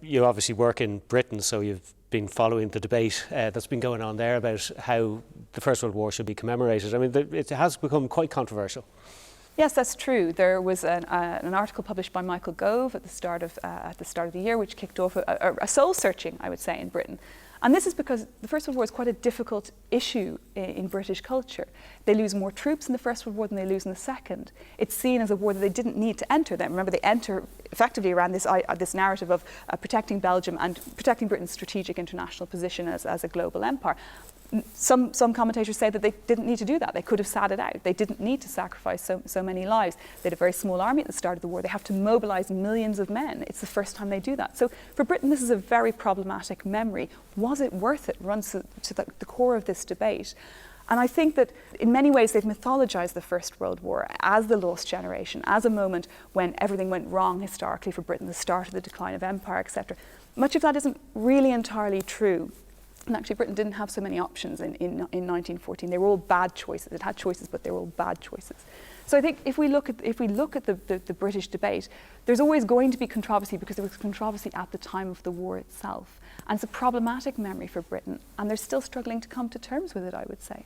You obviously work in Britain, so you've been following the debate that's been going on there about how the First World War should be commemorated. I mean, it has become quite controversial. Yes, that's true. There was an article published by Michael Gove at the start of the year, which kicked off a soul searching, I would say, in Britain. And this is because the First World War is quite a difficult issue in British culture. They lose more troops in the First World War than they lose in the Second. It's seen as a war that they didn't need to enter then. Remember, they enter effectively around this narrative of protecting Belgium and protecting Britain's strategic international position as a global empire. Some commentators say that they didn't need to do that. They could have sat it out. They didn't need to sacrifice so many lives. They had a very small army at the start of the war. They have to mobilise millions of men. It's the first time they do that. So for Britain, this is a very problematic memory. Was it worth it? Runs to the core of this debate. And I think that in many ways they've mythologized the First World War as the lost generation, as a moment when everything went wrong historically for Britain, the start of the decline of empire, etc. Much of that isn't really entirely true. And actually Britain didn't have so many options in 1914. They were all bad choices. It had choices, but they were all bad choices. So I think if we look at the British debate, there's always going to be controversy because there was controversy at the time of the war itself. And it's a problematic memory for Britain, and they're still struggling to come to terms with it, I would say.